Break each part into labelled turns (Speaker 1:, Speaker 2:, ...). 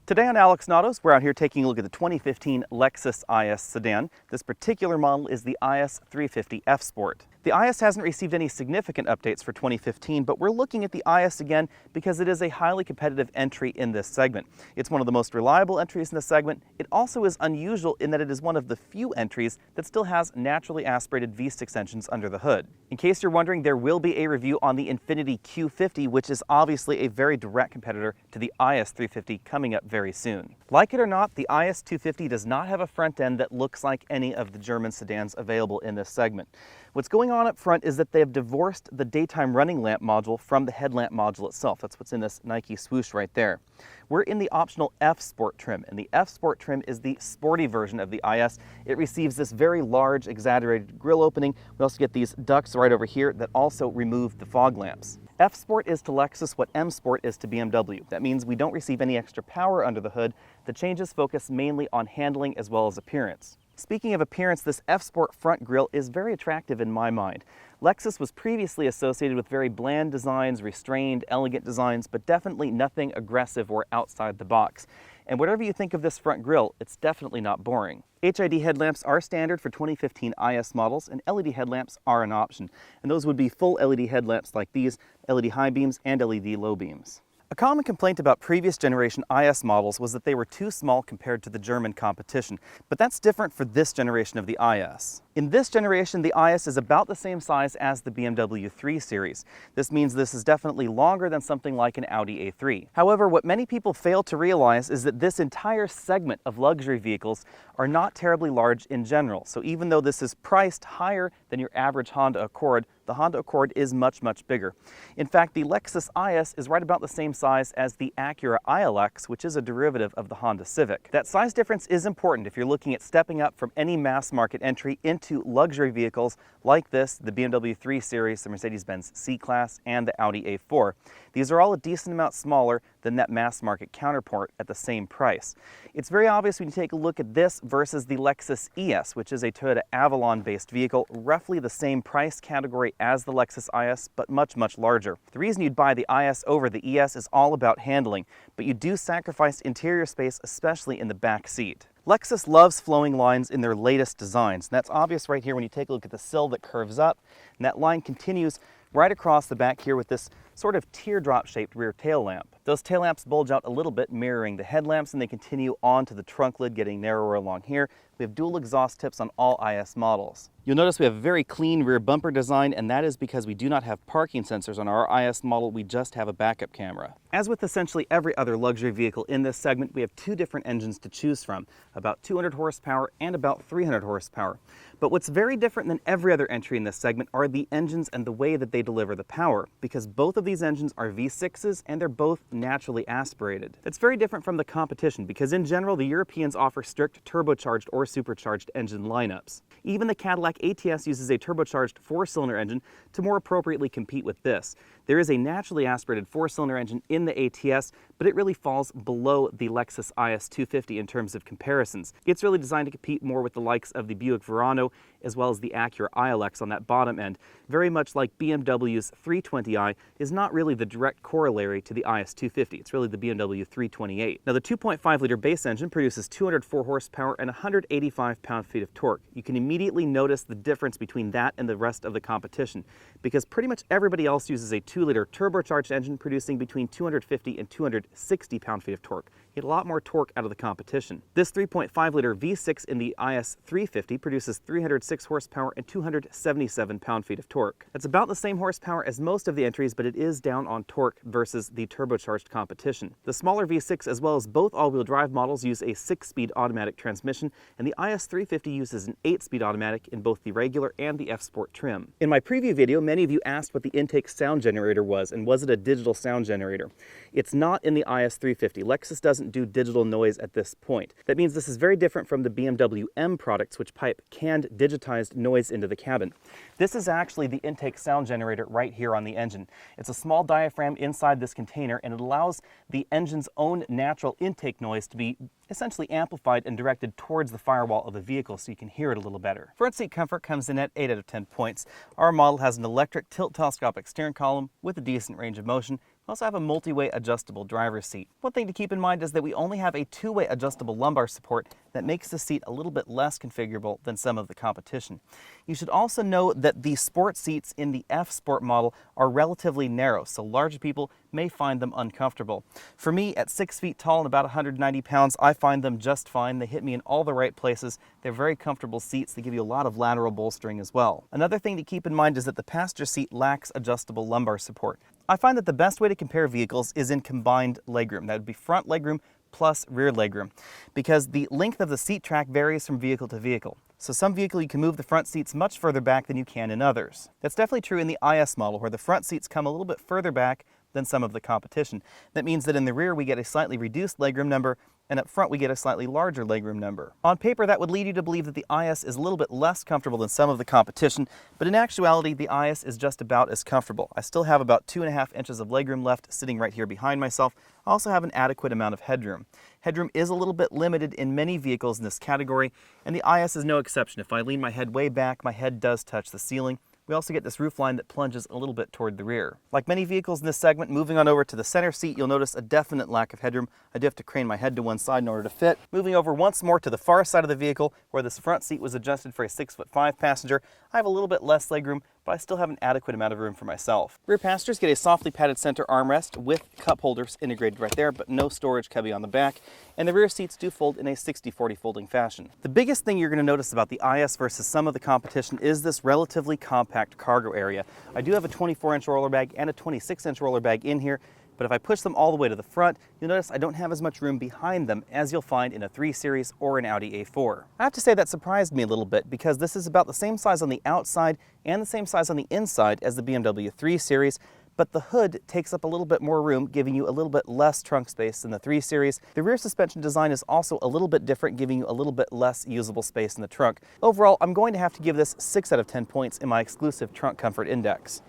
Speaker 1: Today on Alex Autos, we're out here taking a look at the 2015 Lexus IS sedan. This particular model is the IS 350 F Sport. The IS hasn't received any significant updates for 2015, but we're looking at the IS again because it is a highly competitive entry in this segment. It's one of the most reliable entries in this segment. It also is unusual in that it is one of the few entries that still has naturally aspirated V6 engines under the hood. In case you're wondering, there will be a review on the Infiniti Q50, which is obviously a very direct competitor to the IS 350 coming up very soon. Like it or not, the IS 250 does not have a front end that looks like any of the German sedans available in this segment. What's going on up front is that they have divorced the daytime running lamp module from the headlamp module itself. That's what's in this Nike swoosh right there. We're in the optional F Sport trim, and the F Sport trim is the sporty version of the IS. It receives this very large, exaggerated grille opening. We also get these ducts right over here that also remove the fog lamps. F Sport is to Lexus what M Sport is to BMW. That means we don't receive any extra power under the hood. The changes focus mainly on handling as well as appearance. Speaking of appearance, this F Sport front grille is very attractive in my mind. Lexus was previously associated with very bland designs, restrained, elegant designs, but definitely nothing aggressive or outside the box. And whatever you think of this front grille, it's definitely not boring. HID headlamps are standard for 2015 IS models, and LED headlamps are an option. And those would be full LED headlamps like these, LED high beams and LED low beams. A common complaint about previous generation IS models was that they were too small compared to the German competition, but that's different for this generation of the IS. In this generation, the IS is about the same size as the BMW 3 Series. This means this is definitely longer than something like an Audi A3. However, what many people fail to realize is that this entire segment of luxury vehicles are not terribly large in general. So even though this is priced higher than your average Honda Accord, the Honda Accord is much, much bigger. In fact, the Lexus IS is right about the same size as the Acura ILX, which is a derivative of the Honda Civic. That size difference is important if you're looking at stepping up from any mass market entry into luxury vehicles like this, the BMW 3 Series, the Mercedes-Benz C-Class, and the Audi A4. These are all a decent amount smaller than that mass market counterpart at the same price. It's very obvious when you take a look at this versus the Lexus ES, which is a Toyota Avalon-based vehicle, roughly the same price category as the Lexus IS, but much, much larger. The reason you'd buy the IS over the ES is all about handling, but you do sacrifice interior space, especially in the back seat. Lexus loves flowing lines in their latest designs. And that's obvious right here when you take a look at the sill that curves up, and that line continues right across the back here with this sort of teardrop-shaped rear tail lamp. Those tail lamps bulge out a little bit, mirroring the headlamps, and they continue on to the trunk lid, getting narrower along here. We have dual exhaust tips on all IS models. You'll notice we have a very clean rear bumper design, and that is because we do not have parking sensors on our IS model, we just have a backup camera. As with essentially every other luxury vehicle in this segment, we have two different engines to choose from, about 200 horsepower and about 300 horsepower. But what's very different than every other entry in this segment are the engines and the way that they deliver the power, because both of these engines are V6s and they're both naturally aspirated. That's very different from the competition because in general, the Europeans offer strict turbocharged or supercharged engine lineups. Even the Cadillac ATS uses a turbocharged 4-cylinder engine to more appropriately compete with this. There is a naturally aspirated 4-cylinder engine in the ATS, but it really falls below the Lexus IS 250 in terms of comparisons. It's really designed to compete more with the likes of the Buick Verano as well as the Acura ILX on that bottom end. Very much like BMW's 320i is not really the direct corollary to the IS 250. It's really the BMW 328. Now the 2.5-liter base engine produces 204 horsepower and 185 pound-feet of torque. You can immediately notice the difference between that and the rest of the competition because pretty much everybody else uses a 2-liter turbocharged engine producing between 250 and 260 pound-feet of torque. You get a lot more torque out of the competition. This 3.5-liter V6 in the IS 350 produces 306 horsepower and 277 pound-feet of torque. That's about the same horsepower as most of the entries, but it is down on torque versus the turbocharged competition. The smaller V6 as well as both all-wheel drive models use a 6-speed automatic transmission, and the IS 350 uses an 8-speed automatic in both the regular and the F Sport trim. In my preview video, many of you asked what the intake sound generator was, and was it a digital sound generator? It's not in the IS 350. Lexus doesn't do digital noise at this point. That means this is very different from the BMW M products, which pipe canned digitized noise into the cabin. This is actually the intake sound generator right here on the engine. It's a small diaphragm inside this container, and it allows the engine's own natural intake noise to be essentially amplified and directed towards the firewall of the vehicle so you can hear it a little better. Front seat comfort comes in at 8 out of 10 points. Our model has an electric tilt telescopic steering column with a decent range of motion, We also have a multi-way adjustable driver's seat. One thing to keep in mind is that we only have a two-way adjustable lumbar support that makes the seat a little bit less configurable than some of the competition. You should also know that the sport seats in the F Sport model are relatively narrow, so larger people may find them uncomfortable. For me, at 6 feet tall and about 190 pounds, I find them just fine. They hit me in all the right places. They're very comfortable seats. They give you a lot of lateral bolstering as well. Another thing to keep in mind is that the passenger seat lacks adjustable lumbar support. I find that the best way to compare vehicles is in combined legroom. That would be front legroom plus rear legroom, because the length of the seat track varies from vehicle to vehicle. So some vehicle you can move the front seats much further back than you can in others. That's definitely true in the IS model, where the front seats come a little bit further back than some of the competition. That means that in the rear we get a slightly reduced legroom number, and up front we get a slightly larger legroom number. On paper, that would lead you to believe that the IS is a little bit less comfortable than some of the competition, but in actuality the IS is just about as comfortable. I still have about 2.5 inches of legroom left sitting right here behind myself. I also have an adequate amount of headroom. Headroom is a little bit limited in many vehicles in this category, and the IS is no exception. If I lean my head way back, my head does touch the ceiling. We also get this roofline that plunges a little bit toward the rear. Like many vehicles in this segment, moving on over to the center seat, you'll notice a definite lack of headroom. I do have to crane my head to one side in order to fit. Moving over once more to the far side of the vehicle, where this front seat was adjusted for a 6'5" passenger, I have a little bit less legroom, but I still have an adequate amount of room for myself. Rear passengers get a softly padded center armrest with cup holders integrated right there, but no storage cubby on the back, and the rear seats do fold in a 60/40 folding fashion. The biggest thing you're going to notice about the IS versus some of the competition is this relatively compact cargo area. I do have a 24-inch roller bag and a 26-inch roller bag in here, but if I push them all the way to the front, you'll notice I don't have as much room behind them as you'll find in a 3 Series or an Audi A4. I have to say that surprised me a little bit, because this is about the same size on the outside and the same size on the inside as the BMW 3 Series, but the hood takes up a little bit more room, giving you a little bit less trunk space than the 3 Series. The rear suspension design is also a little bit different, giving you a little bit less usable space in the trunk. Overall, I'm going to have to give this 6 out of 10 points in my exclusive Trunk Comfort Index.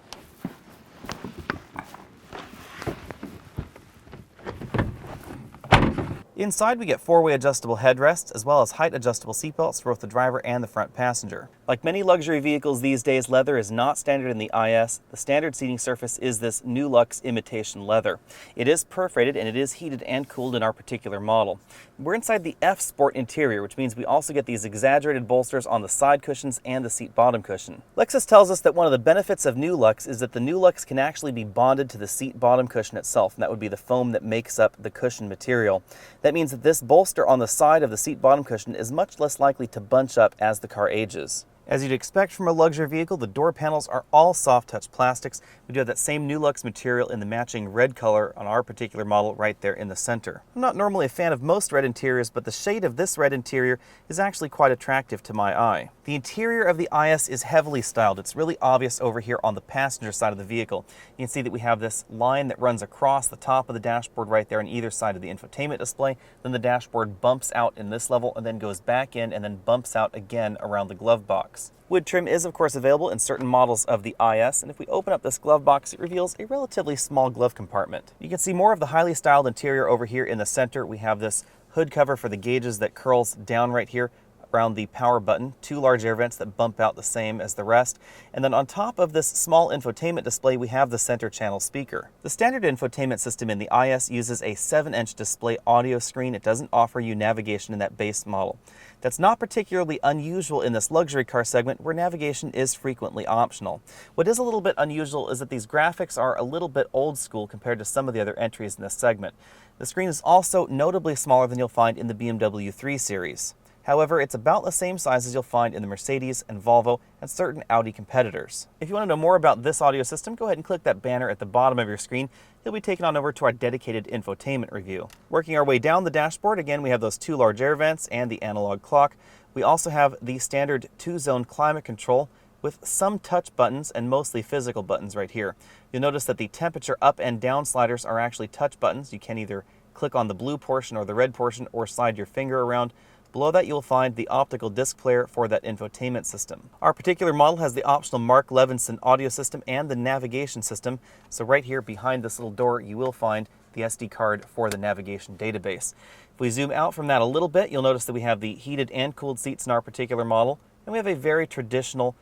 Speaker 1: Inside, we get 4-way adjustable headrests, as well as height adjustable seatbelts for both the driver and the front passenger. Like many luxury vehicles these days, leather is not standard in the IS. The standard seating surface is this New Luxe imitation leather. It is perforated and it is heated and cooled in our particular model. We're inside the F Sport interior, which means we also get these exaggerated bolsters on the side cushions and the seat bottom cushion. Lexus tells us that one of the benefits of New Luxe is that the New Luxe can actually be bonded to the seat bottom cushion itself, and that would be the foam that makes up the cushion material. That means that this bolster on the side of the seat bottom cushion is much less likely to bunch up as the car ages. As you'd expect from a luxury vehicle, the door panels are all soft touch plastics. We do have that same New Luxe material in the matching red color on our particular model right there in the center. I'm not normally a fan of most red interiors, but the shade of this red interior is actually quite attractive to my eye. The interior of the IS is heavily styled. It's really obvious over here on the passenger side of the vehicle. You can see that we have this line that runs across the top of the dashboard right there on either side of the infotainment display. Then the dashboard bumps out in this level and then goes back in and then bumps out again around the glove box. Wood trim is of course available in certain models of the IS, and if we open up this glove box, it reveals a relatively small glove compartment. You can see more of the highly styled interior over here in the center. We have this hood cover for the gauges that curls down right here around the power button, 2 large air vents that bump out the same as the rest, and then on top of this small infotainment display we have the center channel speaker. The standard infotainment system in the IS uses a 7-inch display audio screen. It doesn't offer you navigation in that base model. That's not particularly unusual in this luxury car segment, where navigation is frequently optional. What is a little bit unusual is that these graphics are a little bit old school compared to some of the other entries in this segment. The screen is also notably smaller than you'll find in the BMW 3 Series. However, it's about the same size as you'll find in the Mercedes and Volvo and certain Audi competitors. If you want to know more about this audio system, go ahead and click that banner at the bottom of your screen. You'll be taken on over to our dedicated infotainment review. Working our way down the dashboard, again, we have those 2 large air vents and the analog clock. We also have the standard 2-zone climate control with some touch buttons and mostly physical buttons right here. You'll notice that the temperature up and down sliders are actually touch buttons. You can either click on the blue portion or the red portion or slide your finger around. Below that you'll find the optical disc player for that infotainment system. Our particular model has the optional Mark Levinson audio system and the navigation system. So right here behind this little door you will find the SD card for the navigation database. If we zoom out from that a little bit, you'll notice that we have the heated and cooled seats in our particular model, and we have a very traditional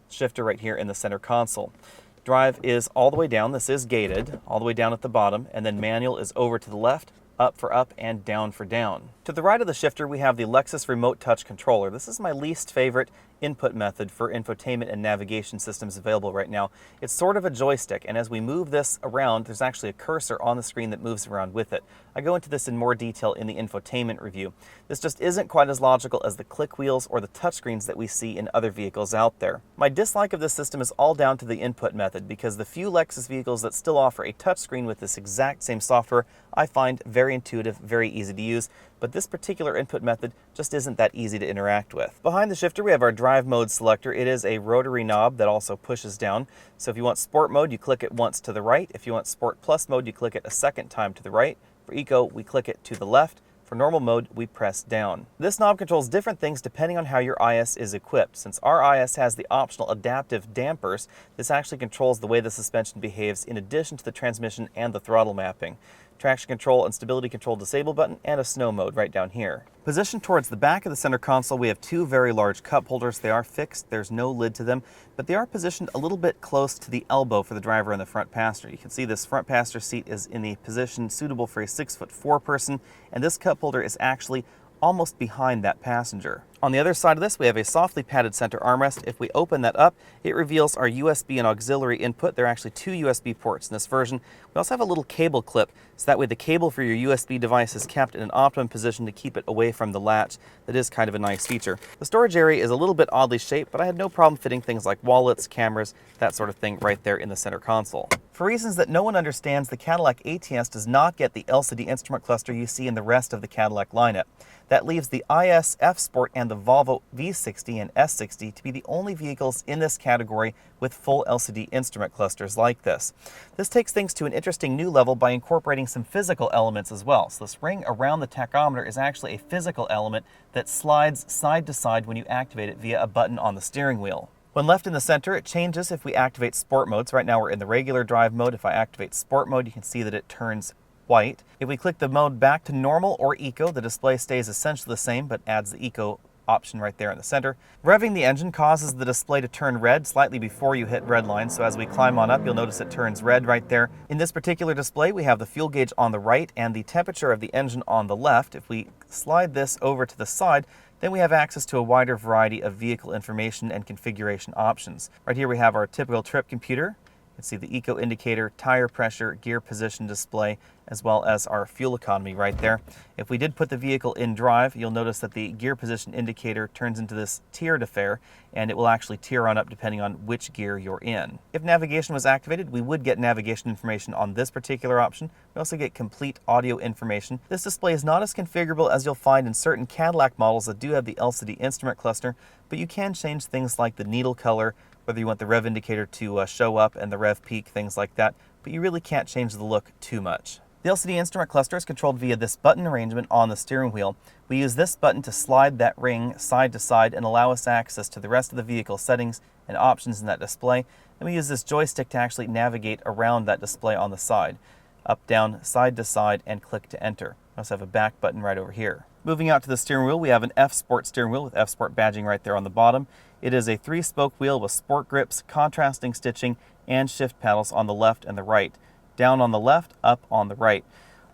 Speaker 1: shifter right here in the center console. Drive is all the way down. This is gated, all the way down at the bottom, and then manual is over to the left, up for up, and down for down. To the right of the shifter, we have the Lexus Remote Touch Controller. This is my least favorite input method for infotainment and navigation systems available right now. It's sort of a joystick, and as we move this around, there's actually a cursor on the screen that moves around with it. I go into this in more detail in the infotainment review. This just isn't quite as logical as the click wheels or the touchscreens that we see in other vehicles out there. My dislike of this system is all down to the input method, because the few Lexus vehicles that still offer a touchscreen with this exact same software I find very intuitive, very easy to use, but this particular input method just isn't that easy to interact with. Behind the shifter, we have our drive mode selector. It is a rotary knob that also pushes down. So if you want sport mode, you click it once to the right. If you want sport plus mode, you click it a second time to the right. For eco, we click it to the left. For normal mode, we press down. This knob controls different things depending on how your IS is equipped. Since our IS has the optional adaptive dampers, this actually controls the way the suspension behaves in addition to the transmission and the throttle mapping. Traction control and stability control disable button, and a snow mode right down here. Positioned towards the back of the center console, we have two very large cup holders. They are fixed, there's no lid to them, but they are positioned a little bit close to the elbow for the driver and the front passenger. You can see this front passenger seat is in the position suitable for a 6'4" person, and this cup holder is actually almost behind that passenger. On the other side of this, we have a softly padded center armrest. If we open that up, it reveals our USB and auxiliary input. There are actually two USB ports in this version. We also have a little cable clip, so that way the cable for your USB device is kept in an optimum position to keep it away from the latch. That is kind of a nice feature. The storage area is a little bit oddly shaped, but I had no problem fitting things like wallets, cameras, that sort of thing right there in the center console. For reasons that no one understands, the Cadillac ATS does not get the LCD instrument cluster you see in the rest of the Cadillac lineup. That leaves the IS F Sport and the Volvo V60 and S60 to be the only vehicles in this category with full LCD instrument clusters like this. This takes things to an interesting new level by incorporating some physical elements as well. So this ring around the tachometer is actually a physical element that slides side to side when you activate it via a button on the steering wheel. When left in the center, it changes if we activate sport modes. Right now we're in the regular drive mode. If I activate sport mode, you can see that it turns white. If we click the mode back to normal or eco, the display stays essentially the same, but adds the eco option right there in the center. Revving the engine causes the display to turn red slightly before you hit red line, so as we climb on up, you'll notice it turns red right there. In this particular display, we have the fuel gauge on the right and the temperature of the engine on the left. If we slide this over to the side, then we have access to a wider variety of vehicle information and configuration options. Right here we have our typical trip computer. You can see the eco indicator, tire pressure, gear position display, as well as our fuel economy right there. If we did put the vehicle in drive, you'll notice that the gear position indicator turns into this tiered affair, and it will actually tier on up depending on which gear you're in. If navigation was activated, we would get navigation information on this particular option. We also get complete audio information. This display is not as configurable as you'll find in certain Cadillac models that do have the LCD instrument cluster, but you can change things like the needle color, whether you want the rev indicator to show up and the rev peak, things like that, but you really can't change the look too much. The LCD instrument cluster is controlled via this button arrangement on the steering wheel. We use this button to slide that ring side to side and allow us access to the rest of the vehicle settings and options in that display. And we use this joystick to actually navigate around that display on the side. Up, down, side to side, and click to enter. We also have a back button right over here. Moving out to the steering wheel, we have an F Sport steering wheel with F Sport badging right there on the bottom. It is a 3-spoke wheel with sport grips, contrasting stitching, and shift paddles on the left and the right. Down on the left, up on the right.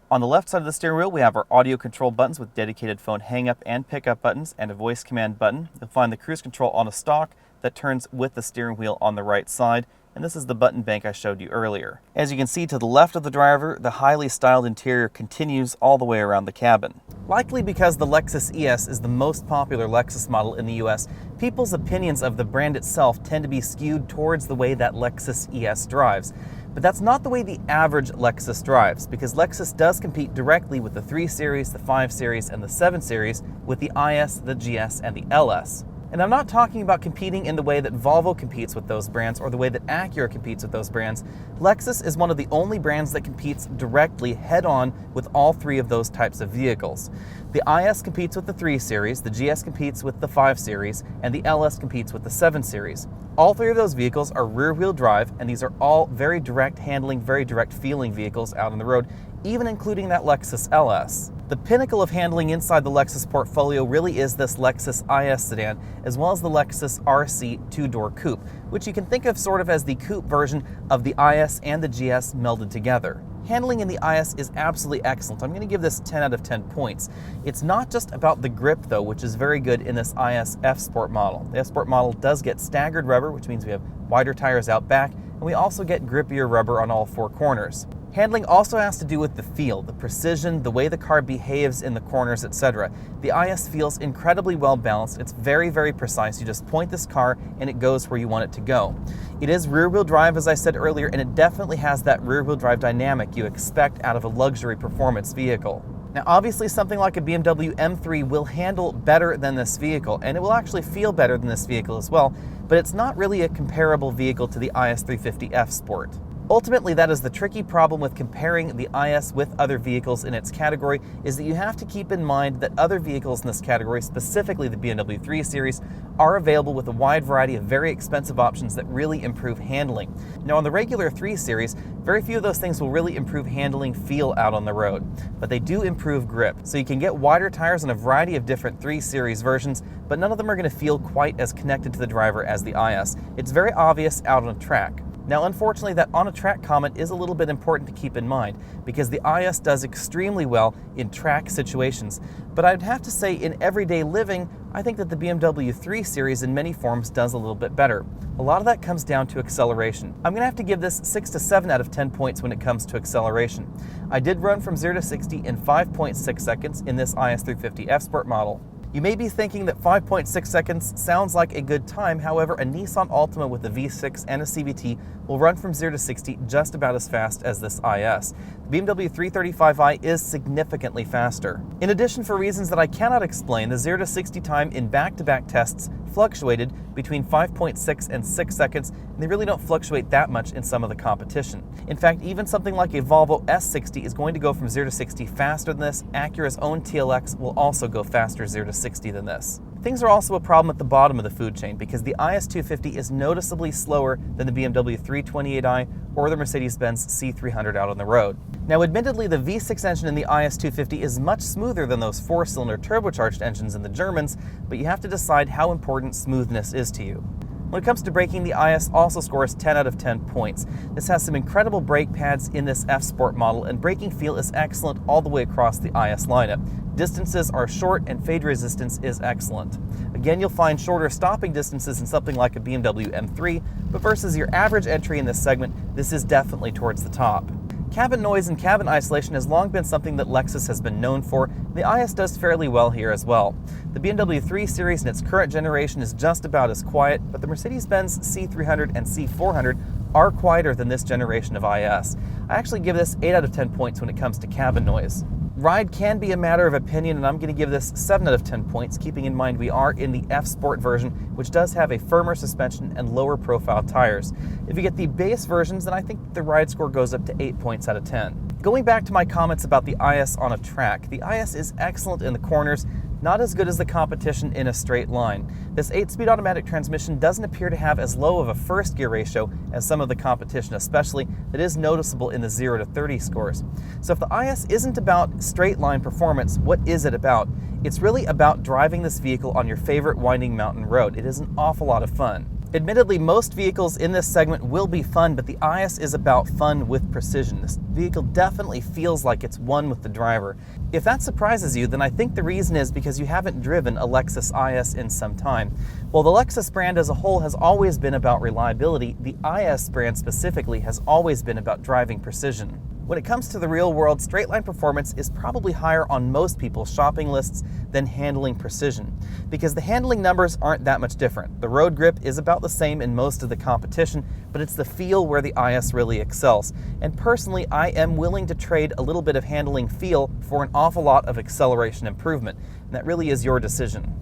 Speaker 1: On the left side of the steering wheel, we have our audio control buttons with dedicated phone hang-up and pick-up buttons and a voice command button. You'll find the cruise control on a stalk that turns with the steering wheel on the right side, and this is the button bank I showed you earlier. As you can see to the left of the driver, the highly styled interior continues all the way around the cabin. Likely because the Lexus ES is the most popular Lexus model in the US, people's opinions of the brand itself tend to be skewed towards the way that Lexus ES drives. But that's not the way the average Lexus drives, because Lexus does compete directly with the 3 Series, the 5 Series, and the 7 Series with the IS, the GS, and the LS. And I'm not talking about competing in the way that Volvo competes with those brands or the way that Acura competes with those brands. Lexus is one of the only brands that competes directly head-on with all 3 of those types of vehicles. The IS competes with the 3 Series, the GS competes with the 5 Series, and the LS competes with the 7 Series. All 3 of those vehicles are rear-wheel drive, and these are all very direct handling, very direct feeling vehicles out on the road, even including that Lexus LS. The pinnacle of handling inside the Lexus portfolio really is this Lexus IS sedan, as well as the Lexus RC two-door coupe, which you can think of sort of as the coupe version of the IS and the GS melded together. Handling in the IS is absolutely excellent. I'm going to give this 10 out of 10 points. It's not just about the grip though, which is very good in this IS F Sport model. The F Sport model does get staggered rubber, which means we have wider tires out back, and we also get grippier rubber on all four corners. Handling also has to do with the feel, the precision, the way the car behaves in the corners, etc. The IS feels incredibly well balanced. It's very, very precise. You just point this car and it goes where you want it to go. It is rear-wheel drive, as I said earlier, and it definitely has that rear-wheel drive dynamic you expect out of a luxury performance vehicle. Now, obviously, something like a BMW M3 will handle better than this vehicle, and it will actually feel better than this vehicle as well, but it's not really a comparable vehicle to the IS 350 F Sport. Ultimately, that is the tricky problem with comparing the IS with other vehicles in its category, is that you have to keep in mind that other vehicles in this category, specifically the BMW 3 Series, are available with a wide variety of very expensive options that really improve handling. Now, on the regular 3 Series, very few of those things will really improve handling feel out on the road, but they do improve grip. So you can get wider tires on a variety of different 3 Series versions, but none of them are going to feel quite as connected to the driver as the IS. It's very obvious out on a track. Now, unfortunately, that on-a-track comment is a little bit important to keep in mind, because the IS does extremely well in track situations. But I'd have to say, in everyday living, I think that the BMW 3 Series in many forms does a little bit better. A lot of that comes down to acceleration. I'm going to have to give this 6 to 7 out of 10 points when it comes to acceleration. I did run from 0 to 60 in 5.6 seconds in this IS 350 F Sport model. You may be thinking that 5.6 seconds sounds like a good time. However, a Nissan Altima with a V6 and a CVT will run from 0 to 60 just about as fast as this IS. The BMW 335i is significantly faster. In addition, for reasons that I cannot explain, the 0 to 60 time in back-to-back tests fluctuated between 5.6 and 6 seconds, and they really don't fluctuate that much in some of the competition. In fact, even something like a Volvo S60 is going to go from 0 to 60 faster than this. Acura's own TLX will also go faster 0 to 60 than this. Things are also a problem at the bottom of the food chain, because the IS 250 is noticeably slower than the BMW 328i or the Mercedes-Benz C300 out on the road. Now, admittedly, the V6 engine in the IS 250 is much smoother than those four-cylinder turbocharged engines in the Germans, but you have to decide how important smoothness is to you. When it comes to braking, the IS also scores 10 out of 10 points. This has some incredible brake pads in this F Sport model, and braking feel is excellent all the way across the IS lineup. Distances are short and fade resistance is excellent. Again, you'll find shorter stopping distances in something like a BMW M3, but versus your average entry in this segment, this is definitely towards the top. Cabin noise and cabin isolation has long been something that Lexus has been known for. The IS does fairly well here as well. The BMW 3 Series in its current generation is just about as quiet, but the Mercedes-Benz C300 and C400 are quieter than this generation of IS. I actually give this 8 out of 10 points when it comes to cabin noise. Ride can be a matter of opinion, and I'm going to give this 7 out of 10 points, keeping in mind we are in the F Sport version, which does have a firmer suspension and lower profile tires. If you get the base versions, then I think the ride score goes up to 8 points out of 10. Going back to my comments about the IS on a track, the IS is excellent in the corners, not as good as the competition in a straight line. This 8-speed automatic transmission doesn't appear to have as low of a first gear ratio as some of the competition, especially that is noticeable in the 0 to 30 scores. So if the IS isn't about straight line performance, what is it about? It's really about driving this vehicle on your favorite winding mountain road. It is an awful lot of fun. Admittedly, most vehicles in this segment will be fun, but the IS is about fun with precision. This vehicle definitely feels like it's one with the driver. If that surprises you, then I think the reason is because you haven't driven a Lexus IS in some time. While the Lexus brand as a whole has always been about reliability, the IS brand specifically has always been about driving precision. When it comes to the real world, straight line performance is probably higher on most people's shopping lists than handling precision, because the handling numbers aren't that much different. The road grip is about the same in most of the competition, but it's the feel where the IS really excels. And personally, I am willing to trade a little bit of handling feel for an awful lot of acceleration improvement, and that really is your decision.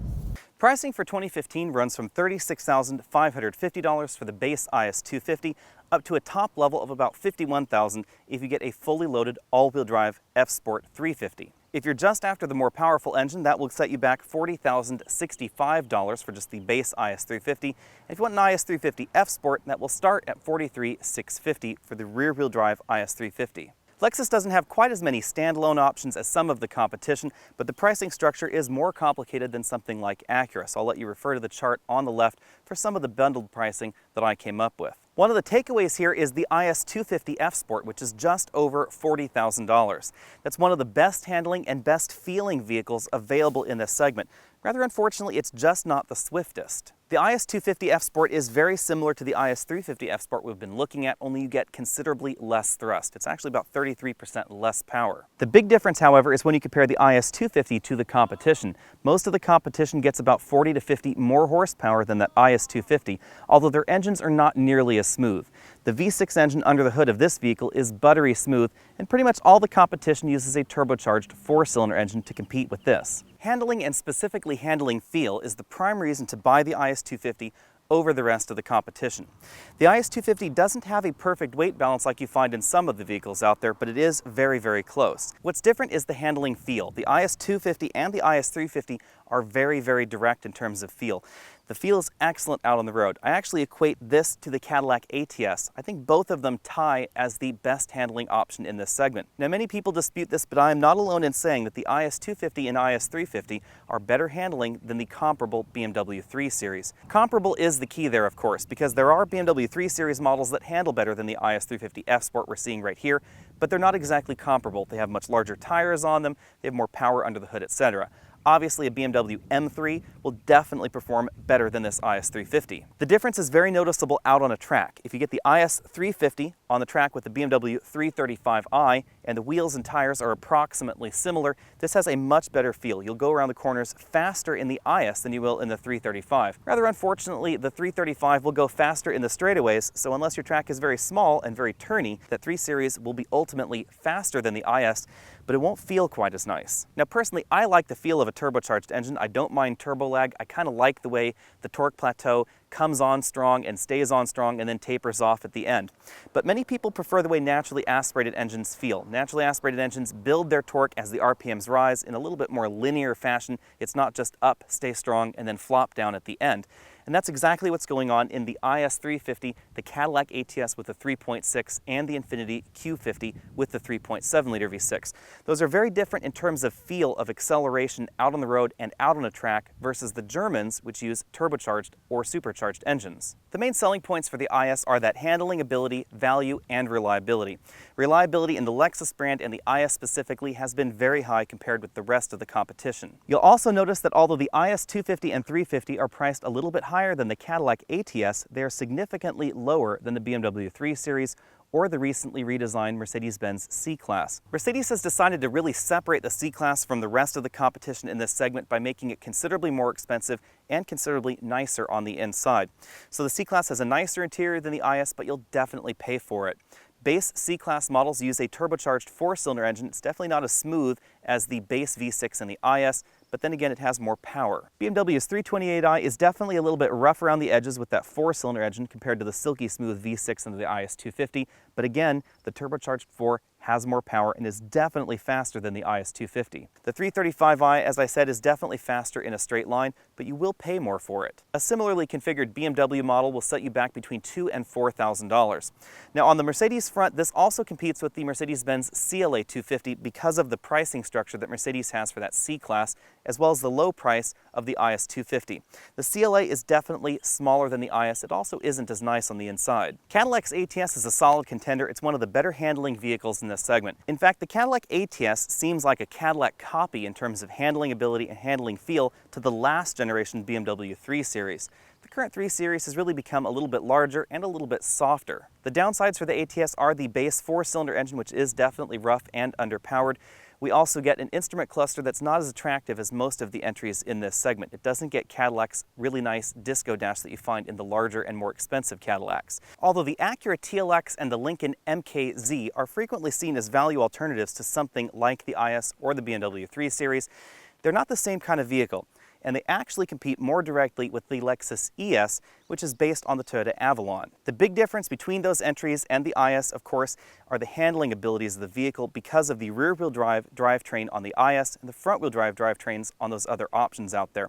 Speaker 1: Pricing for 2015 runs from $36,550 for the base IS 250 up to a top level of about $51,000 if you get a fully loaded all-wheel drive F Sport 350. If you're just after the more powerful engine, that will set you back $40,065 for just the base IS 350. And if you want an IS 350 F Sport, that will start at $43,650 for the rear-wheel drive IS 350. Lexus doesn't have quite as many standalone options as some of the competition, but the pricing structure is more complicated than something like Acura, so I'll let you refer to the chart on the left for some of the bundled pricing that I came up with. One of the takeaways here is the IS 250 F Sport, which is just over $40,000. That's one of the best handling and best feeling vehicles available in this segment. Rather unfortunately, it's just not the swiftest. The IS 250 F Sport is very similar to the IS 350 F Sport we've been looking at, only you get considerably less thrust. It's actually about 33% less power. The big difference, however, is when you compare the IS 250 to the competition. Most of the competition gets about 40 to 50 more horsepower than that IS 250, although their engines are not nearly as smooth. The V6 engine under the hood of this vehicle is buttery smooth, and pretty much all the competition uses a turbocharged 4-cylinder engine to compete with this. Handling, and specifically handling feel, is the prime reason to buy the IS 250 over the rest of the competition. The IS 250 doesn't have a perfect weight balance like you find in some of the vehicles out there, but it is very, very close. What's different is the handling feel. The IS 250 and the IS 350 are very, very direct in terms of feel. The feel is excellent out on the road. I actually equate this to the Cadillac ATS. I think both of them tie as the best handling option in this segment. Now, many people dispute this, but I am not alone in saying that the IS 250 and IS 350 are better handling than the comparable BMW 3 Series. Comparable is the key there, of course, because there are BMW 3 Series models that handle better than the IS 350 F Sport we're seeing right here, but they're not exactly comparable. They have much larger tires on them, they have more power under the hood, etc. Obviously, a BMW M3 will definitely perform better than this IS 350. The difference is very noticeable out on a track. If you get the IS 350 on the track with the BMW 335i and the wheels and tires are approximately similar, this has a much better feel. You'll go around the corners faster in the IS than you will in the 335. Rather unfortunately, the 335 will go faster in the straightaways, so unless your track is very small and very turny, that 3 Series will be ultimately faster than the IS, but it won't feel quite as nice. Now personally, I like the feel of a turbocharged engine. I don't mind turbo lag. I kind of like the way the torque plateau comes on strong and stays on strong and then tapers off at the end. But many people prefer the way naturally aspirated engines feel. Naturally aspirated engines build their torque as the RPMs rise in a little bit more linear fashion. It's not just up, stay strong, and then flop down at the end. And that's exactly what's going on in the IS 350, the Cadillac ATS with the 3.6, and the Infiniti Q50 with the 3.7-liter V6. Those are very different in terms of feel of acceleration out on the road and out on a track versus the Germans, which use turbocharged or supercharged engines. The main selling points for the IS are that handling ability, value, and reliability. Reliability in the Lexus brand and the IS specifically has been very high compared with the rest of the competition. You'll also notice that although the IS 250 and 350 are priced a little bit higher than the Cadillac ATS, they are significantly lower than the BMW 3 Series or the recently redesigned Mercedes-Benz C-Class. Mercedes has decided to really separate the C-Class from the rest of the competition in this segment by making it considerably more expensive and considerably nicer on the inside. So the C-Class has a nicer interior than the IS, but you'll definitely pay for it. Base C-Class models use a turbocharged 4-cylinder engine. It's definitely not as smooth as the base V6 and the IS, but then again, it has more power. BMW's 328i is definitely a little bit rough around the edges with that 4-cylinder engine compared to the silky smooth V6 and the IS 250, but again, the turbocharged 4 has more power and is definitely faster than the IS 250. The 335i, as I said, is definitely faster in a straight line, but you will pay more for it. A similarly configured BMW model will set you back between $2,000 and $4,000. Now on the Mercedes front, this also competes with the Mercedes-Benz CLA 250 because of the pricing structure that Mercedes has for that C-Class, as well as the low price of the IS 250. The CLA is definitely smaller than the IS. It also isn't as nice on the inside. Cadillac's ATS is a solid contender. It's one of the better handling vehicles in this segment. In fact, the Cadillac ATS seems like a Cadillac copy in terms of handling ability and handling feel to the last generation BMW 3 Series. The current 3 Series has really become a little bit larger and a little bit softer. The downsides for the ATS are the base 4-cylinder engine, which is definitely rough and underpowered. We also get an instrument cluster that's not as attractive as most of the entries in this segment. It doesn't get Cadillac's really nice disco dash that you find in the larger and more expensive Cadillacs. Although the Acura TLX and the Lincoln MKZ are frequently seen as value alternatives to something like the IS or the BMW 3 Series, they're not the same kind of vehicle, and they actually compete more directly with the Lexus ES, which is based on the Toyota Avalon. The big difference between those entries and the IS, of course, are the handling abilities of the vehicle because of the rear-wheel drive drivetrain on the IS and the front-wheel drive drivetrains on those other options out there.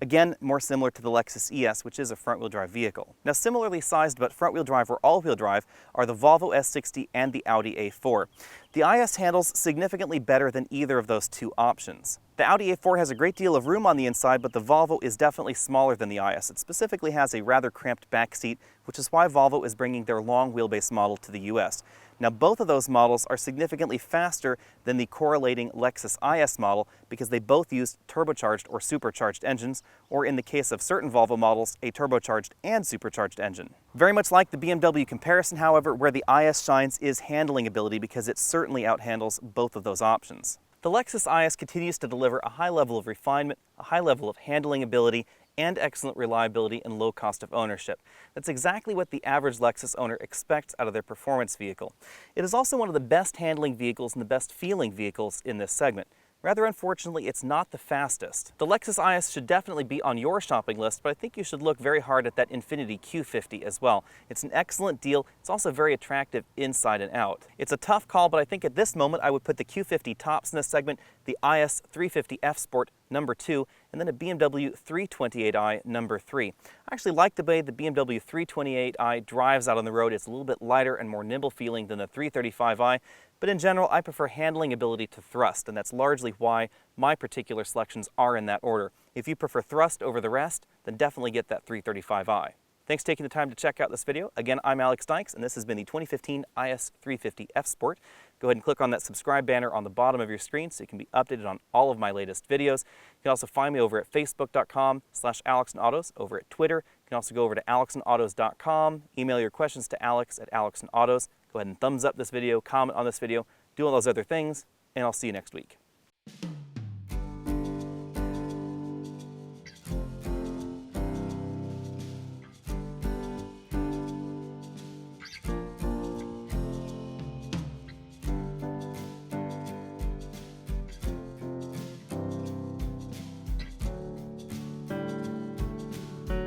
Speaker 1: Again, more similar to the Lexus ES, which is a front-wheel drive vehicle. Now, similarly sized but front-wheel drive or all-wheel drive are the Volvo S60 and the Audi A4. The IS handles significantly better than either of those two options. The Audi A4 has a great deal of room on the inside, but the Volvo is definitely smaller than the IS. It specifically has a rather cramped back seat, which is why Volvo is bringing their long wheelbase model to the US. Now, both of those models are significantly faster than the correlating Lexus IS model because they both use turbocharged or supercharged engines, or in the case of certain Volvo models, a turbocharged and supercharged engine. Very much like the BMW comparison, however, where the IS shines is handling ability because it certainly outhandles both of those options. The Lexus IS continues to deliver a high level of refinement, a high level of handling ability, and excellent reliability and low cost of ownership. That's exactly what the average Lexus owner expects out of their performance vehicle. It is also one of the best handling vehicles and the best feeling vehicles in this segment. Rather unfortunately, it's not the fastest. The Lexus IS should definitely be on your shopping list, but I think you should look very hard at that Infiniti Q50 as well. It's an excellent deal. It's also very attractive inside and out. It's a tough call, but I think at this moment I would put the Q50 tops in this segment, the IS 350 F Sport number 2, and then a BMW 328i number 3. I actually like the way the BMW 328i drives out on the road. It's a little bit lighter and more nimble feeling than the 335i, but in general I prefer handling ability to thrust, and that's largely why my particular selections are in that order. If you prefer thrust over the rest, then definitely get that 335i. Thanks for taking the time to check out this video. Again, I'm Alex Dykes, and this has been the 2015 IS 350 F Sport. Go ahead and click on that subscribe banner on the bottom of your screen so you can be updated on all of my latest videos. You can also find me over at facebook.com/AlexandAutos, over at Twitter. You can also go over to alexandautos.com, email your questions to Alex at alexandautos. Go ahead and thumbs up this video, comment on this video, do all those other things, and I'll see you next week.